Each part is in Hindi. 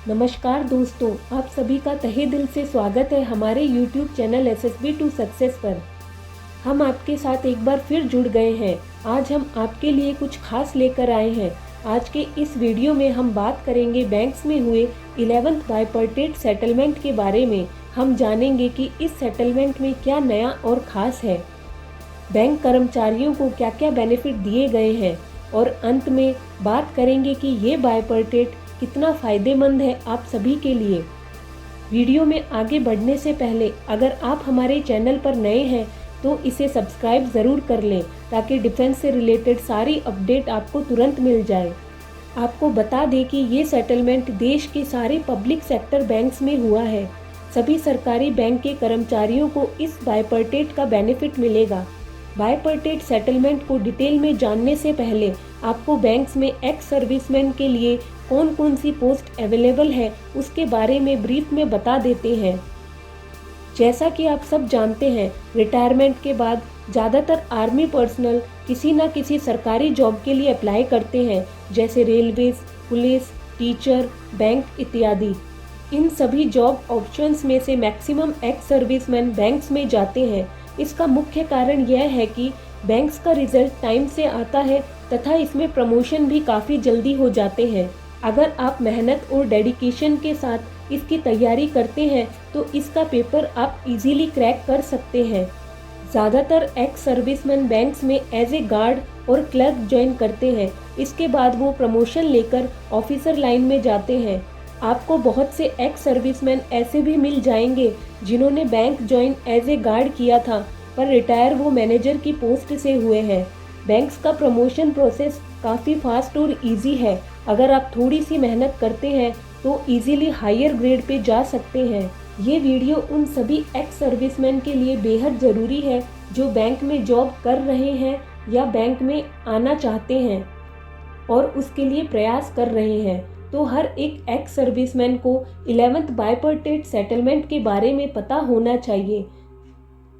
नमस्कार दोस्तों, आप सभी का तहे दिल से स्वागत है हमारे YouTube channel SSB to success पर। हम आपके साथ एक बार फिर जुड़ गए हैं। आज हम आपके लिए कुछ खास लेकर आए हैं। आज के इस वीडियो में हम बात करेंगे बैंक्स में हुए 11th बाइपर्टेट सेटलमेंट के बारे में। हम जानेंगे कि इस सेटलमेंट में क्या नया और ख़ास है, बैंक कर्मचारियों को क्या क्या बेनिफिट दिए गए हैं और अंत में बात करेंगे कि ये बाइपर्टेट कितना फ़ायदेमंद है आप सभी के लिए। वीडियो में आगे बढ़ने से पहले अगर आप हमारे चैनल पर नए हैं तो इसे सब्सक्राइब ज़रूर कर लें ताकि डिफेंस से रिलेटेड सारी अपडेट आपको तुरंत मिल जाए। आपको बता दें कि ये सेटलमेंट देश के सारे पब्लिक सेक्टर बैंक्स में हुआ है। सभी सरकारी बैंक के कर्मचारियों को इस बाइपर्टेट का बेनिफिट मिलेगा। बाइपर्टेट सेटलमेंट को डिटेल में जानने से पहले आपको बैंक्स में एक्स सर्विसमैन के लिए कौन कौन सी पोस्ट अवेलेबल है उसके बारे में ब्रीफ में बता देते हैं। जैसा कि आप सब जानते हैं, रिटायरमेंट के बाद ज़्यादातर आर्मी पर्सनल किसी न किसी सरकारी जॉब के लिए अप्लाई करते हैं, जैसे रेलवेज, पुलिस, टीचर, बैंक इत्यादि। इन सभी जॉब ऑप्शंस में से मैक्सिमम एक्स सर्विसमैन बैंक्स में जाते हैं। इसका मुख्य कारण यह है कि बैंक्स का रिजल्ट टाइम से आता है तथा इसमें प्रमोशन भी काफ़ी जल्दी हो जाते हैं। अगर आप मेहनत और डेडिकेशन के साथ इसकी तैयारी करते हैं तो इसका पेपर आप इजीली क्रैक कर सकते हैं। ज़्यादातर एक्स सर्विसमैन बैंक्स में एज ए गार्ड और क्लर्क ज्वाइन करते हैं। इसके बाद वो प्रमोशन लेकर ऑफिसर लाइन में जाते हैं। आपको बहुत से एक्स सर्विसमैन ऐसे भी मिल जाएंगे जिन्होंने bank join as a guard किया था पर रिटायर वो मैनेजर की पोस्ट से हुए हैं। बैंक्स का प्रमोशन प्रोसेस काफ़ी फास्ट और इजी है। अगर आप थोड़ी सी मेहनत करते हैं तो इजीली हायर ग्रेड पे जा सकते हैं। ये वीडियो उन सभी एक्स सर्विसमैन के लिए बेहद ज़रूरी है जो बैंक में जॉब कर रहे हैं या बैंक में आना चाहते हैं और उसके लिए प्रयास कर रहे हैं। तो हर एक एक्स सर्विसमैन को 11th बाइपर्टेट सेटलमेंट के बारे में पता होना चाहिए,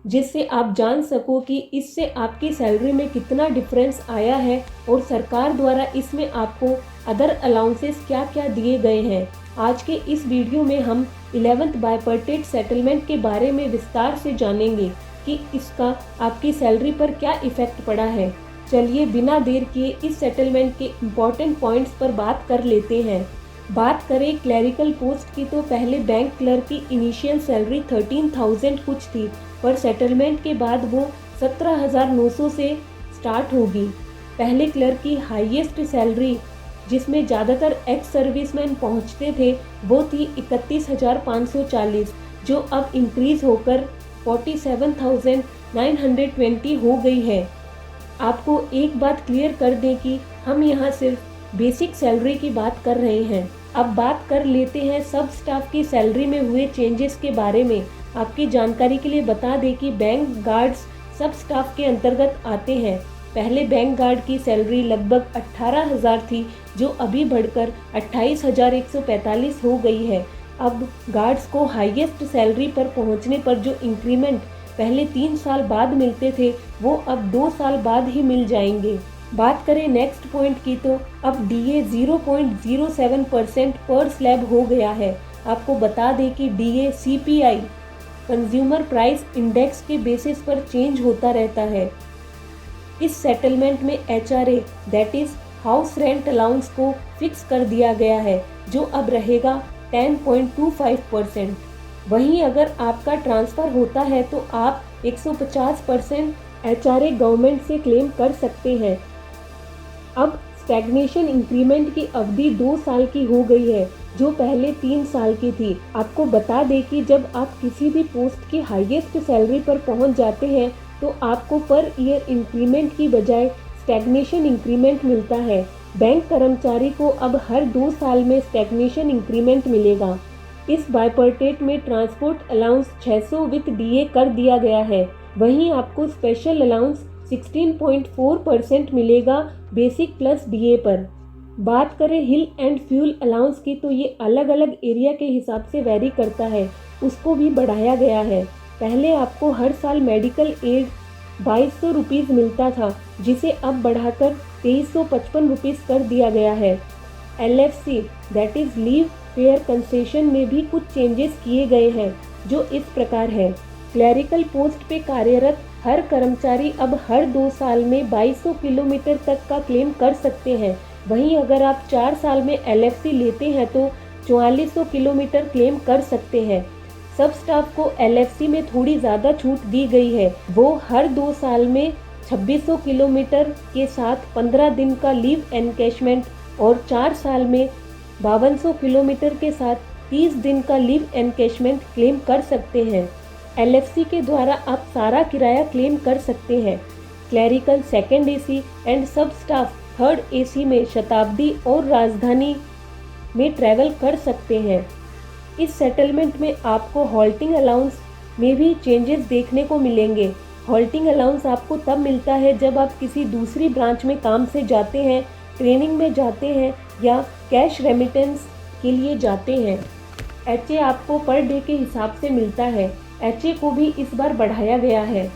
जिससे आप जान सको कि इससे आपकी सैलरी में कितना डिफरेंस आया है और सरकार द्वारा इसमें आपको अदर अलाउंसेस क्या क्या दिए गए हैं। आज के इस वीडियो में हम 11th बाइपर्टेट सेटलमेंट के बारे में विस्तार से जानेंगे कि इसका आपकी सैलरी पर क्या इफ़ेक्ट पड़ा है। चलिए बिना देर किए इस सेटलमेंट के इम्पॉर्टेंट पॉइंट्स पर बात कर लेते हैं। बात करें क्लरिकल पोस्ट की तो पहले बैंक क्लर्क की इनिशियल सैलरी 13,000 कुछ थी, पर सेटलमेंट के बाद वो 17,900 से स्टार्ट होगी। पहले क्लर्क की हाईएस्ट सैलरी जिसमें ज़्यादातर एक्स सर्विसमैन पहुंचते थे वो थी 31,540, जो अब इंक्रीज़ होकर 47,920 हो गई है। आपको एक बात क्लियर कर दें कि हम यहाँ सिर्फ बेसिक सैलरी की बात कर रहे हैं। अब बात कर लेते हैं सब स्टाफ की सैलरी में हुए चेंजेस के बारे में। आपकी जानकारी के लिए बता दें कि बैंक गार्ड्स सब स्टाफ के अंतर्गत आते हैं। पहले बैंक गार्ड की सैलरी लगभग 18,000 थी, जो अभी बढ़कर 28,145 हो गई है। अब गार्ड्स को हाईएस्ट सैलरी पर पहुंचने पर जो इंक्रीमेंट पहले 3 साल बाद मिलते थे वो अब 2 साल बाद ही मिल जाएंगे। बात करें नेक्स्ट पॉइंट की तो अब DA 0.07% पर स्लैब हो गया है। आपको बता दें कि DA CPI consumer price index के बेसिस पर चेंज होता रहता है। इस सेटलमेंट में HRA that is house rent allowance को फिक्स कर दिया गया है, जो अब रहेगा 10.25%। वहीं अगर आपका ट्रांसफ़र होता है तो आप 150% HRA गवर्नमेंट से क्लेम कर सकते हैं। अब स्टैग्नेशन इंक्रीमेंट की अवधि 2 साल की हो गई है, जो पहले 3 साल की थी। आपको बता दें कि जब आप किसी भी पोस्ट की हाईएस्ट सैलरी पर पहुंच जाते हैं तो आपको पर ईयर इंक्रीमेंट की बजाय स्टैग्नेशन इंक्रीमेंट मिलता है। बैंक कर्मचारी को अब हर 2 साल में स्टैग्नेशन इंक्रीमेंट मिलेगा। इस बाइपर्टेट में ट्रांसपोर्ट अलाउंस 600 विथ DA कर दिया गया है। वहीं आपको स्पेशल अलाउंस 16.4% मिलेगा बेसिक प्लस DA पर। बात करें हिल एंड फ्यूल अलाउंस की तो ये अलग अलग एरिया के हिसाब से वेरी करता है, उसको भी बढ़ाया गया है। पहले आपको हर साल मेडिकल एड 2200 रुपीज़ मिलता था, जिसे अब बढ़ाकर 2355 रुपीज़ कर दिया गया है। LFC that is leave fair concession में भी कुछ चेंजेस किए गए हैं, जो इस प्रकार है। क्लरिकल पोस्ट पे कार्यरत हर कर्मचारी अब हर 2 साल में 2200 किलोमीटर तक का क्लेम कर सकते हैं। वहीं अगर आप 4 साल में LFC लेते हैं तो 4400 किलोमीटर क्लेम कर सकते हैं। सब स्टाफ को LFC में थोड़ी ज़्यादा छूट दी गई है। वो हर 2 साल में 2600 किलोमीटर के साथ 15 दिन का लीव एनकैशमेंट और 4 साल में 5200 किलोमीटर के साथ 30 दिन का लीव एनकैशमेंट क्लेम कर सकते हैं। LFC के द्वारा आप सारा किराया क्लेम कर सकते हैं। क्लरिकल सेकंड AC एंड सब स्टाफ थर्ड AC में शताब्दी और राजधानी में ट्रैवल कर सकते हैं। इस सेटलमेंट में आपको हॉल्टिंग अलाउंस में भी चेंजेस देखने को मिलेंगे। हॉल्टिंग अलाउंस आपको तब मिलता है जब आप किसी दूसरी ब्रांच में काम से जाते हैं, ट्रेनिंग में जाते हैं या कैश रेमिटेंस के लिए जाते हैं। HA आपको पर डे के हिसाब से मिलता है। HA को भी इस बार बढ़ाया गया है।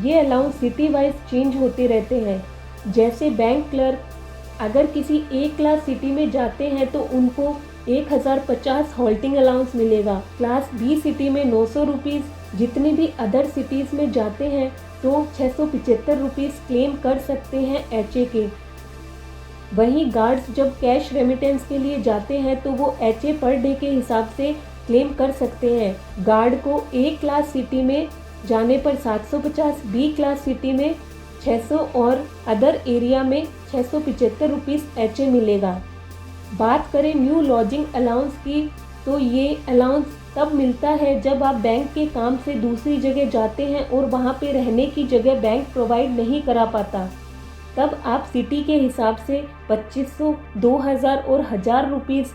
ये अलाउंस सिटी वाइज चेंज होते रहते हैं। जैसे बैंक क्लर्क अगर किसी A क्लास सिटी में जाते हैं तो उनको 1050 हॉल्टिंग अलाउंस मिलेगा। क्लास B सिटी में 900 रुपीज़, जितनी भी अदर सिटीज़ में जाते हैं तो 675 रुपीज़ क्लेम कर सकते हैं HA के। वहीं गार्ड्स जब कैश रेमिटेंस के लिए जाते हैं तो वो HA पर डे के हिसाब से क्लेम कर सकते हैं। गार्ड को A क्लास सिटी में जाने पर 750, B क्लास सिटी में 600 और अदर एरिया में 675 रुपीज़ HA मिलेगा। बात करें न्यू लॉजिंग अलाउंस की तो ये अलाउंस तब मिलता है जब आप बैंक के काम से दूसरी जगह जाते हैं और वहाँ पे रहने की जगह बैंक प्रोवाइड नहीं करा पाता। तब आप सिटी के हिसाब से 2500, 2000 और 1000 रुपीज़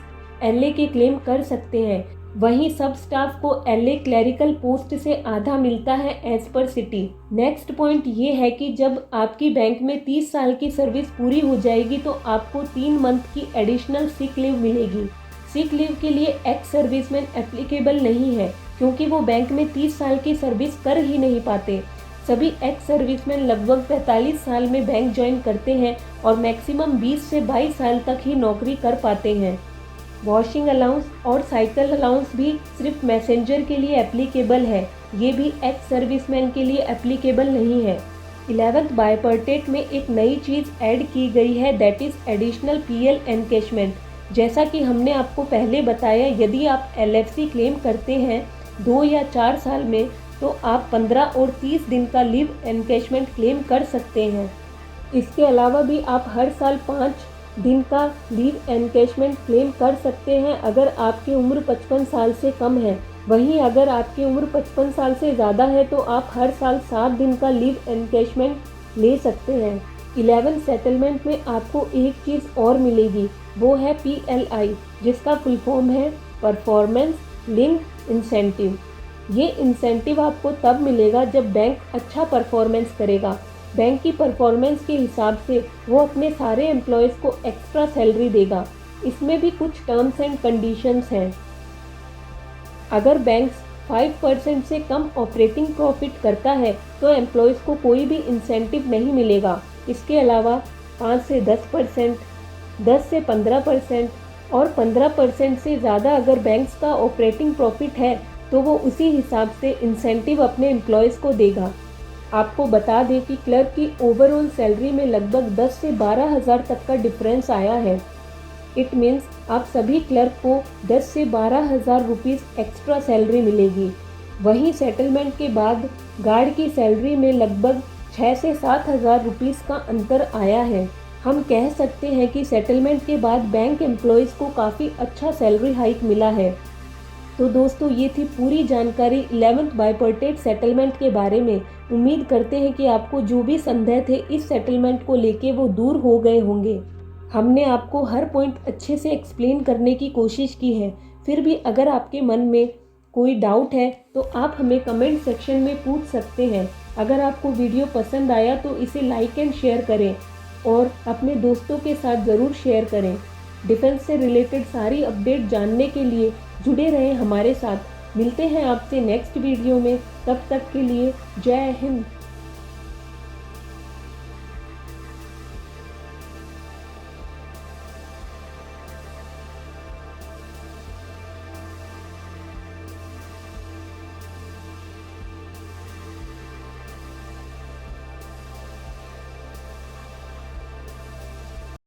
LA के क्लेम कर सकते हैं। वहीं सब स्टाफ को LA क्लरिकल पोस्ट से आधा मिलता है as per city. Next point ये है कि जब आपकी बैंक में 30 साल की सर्विस पूरी हो जाएगी तो आपको 3 मंथ की एडिशनल सिक लीव मिलेगी। सिक लीव के लिए एक्स सर्विसमैन एप्लीकेबल नहीं है क्योंकि वो बैंक में 30 साल की सर्विस कर ही नहीं पाते। सभी एक्स सर्विसमैन लगभग 45 साल में बैंक ज्वाइन करते हैं और मैक्सिमम 20 से 22 साल तक ही नौकरी कर पाते हैं। वॉशिंग अलाउंस और साइकिल अलाउंस भी सिर्फ मैसेंजर के लिए एप्लीकेबल है। ये भी एक्स सर्विसमैन के लिए एप्लीकेबल नहीं है। 11th बायपर्टेट में एक नई चीज़ ऐड की गई है, that is additional PL encashment. जैसा कि हमने आपको पहले बताया, यदि आप LFC क्लेम करते हैं 2 या 4 साल में तो आप 15 और 30 दिन का लीव एनकैशमेंट क्लेम कर सकते हैं। इसके अलावा भी आप हर साल 5 दिन का लीव एनकैशमेंट क्लेम कर सकते हैं अगर आपकी उम्र 55 साल से कम है। वहीं अगर आपकी उम्र 55 साल से ज़्यादा है तो आप हर साल 7 दिन का लीव एनकैशमेंट ले सकते हैं। 11 सेटलमेंट में आपको एक चीज़ और मिलेगी, वो है PLI, जिसका फुल फॉर्म है परफॉर्मेंस लिंक्ड इंसेंटिव। ये इंसेंटिव आपको तब मिलेगा जब बैंक अच्छा परफॉर्मेंस करेगा। बैंक की परफॉर्मेंस के हिसाब से वो अपने सारे एम्प्लॉयज़ को एक्स्ट्रा सैलरी देगा। इसमें भी कुछ टर्म्स एंड कंडीशंस हैं। अगर बैंक 5% से कम ऑपरेटिंग प्रॉफिट करता है तो एम्प्लॉयज़ को कोई भी इंसेंटिव नहीं मिलेगा। इसके अलावा 5 से 10%, 10 से 15% और 15% से ज़्यादा अगर बैंक्स का ऑपरेटिंग प्रॉफिट है तो वो उसी हिसाब से इंसेंटिव अपने एम्प्लॉयज़ को देगा। आपको बता दें कि क्लर्क की ओवरऑल सैलरी में लगभग 10 से 12 हज़ार तक का डिफरेंस आया है। इट मीन्स आप सभी क्लर्क को 10 से 12 हज़ार रुपीज़ एक्स्ट्रा सैलरी मिलेगी। वहीं सेटलमेंट के बाद गार्ड की सैलरी में लगभग 6 से 7 हज़ार रुपीज़ का अंतर आया है। हम कह सकते हैं कि सेटलमेंट के बाद बैंक एम्प्लॉयज़ को काफ़ी अच्छा सैलरी हाइक मिला है। तो दोस्तों, ये थी पूरी जानकारी 11th बायपर्टेट सेटलमेंट के बारे में। उम्मीद करते हैं कि आपको जो भी संदेह थे इस सेटलमेंट को लेके वो दूर हो गए होंगे। हमने आपको हर पॉइंट अच्छे से एक्सप्लेन करने की कोशिश की है। फिर भी अगर आपके मन में कोई डाउट है तो आप हमें कमेंट सेक्शन में पूछ सकते हैं। अगर आपको वीडियो पसंद आया तो इसे लाइक एंड शेयर करें और अपने दोस्तों के साथ ज़रूर शेयर करें। डिफेंस से रिलेटेड सारी अपडेट जानने के लिए जुड़े रहें हमारे साथ। मिलते हैं आपसे नेक्स्ट वीडियो में, तब तक के लिए जय हिंद।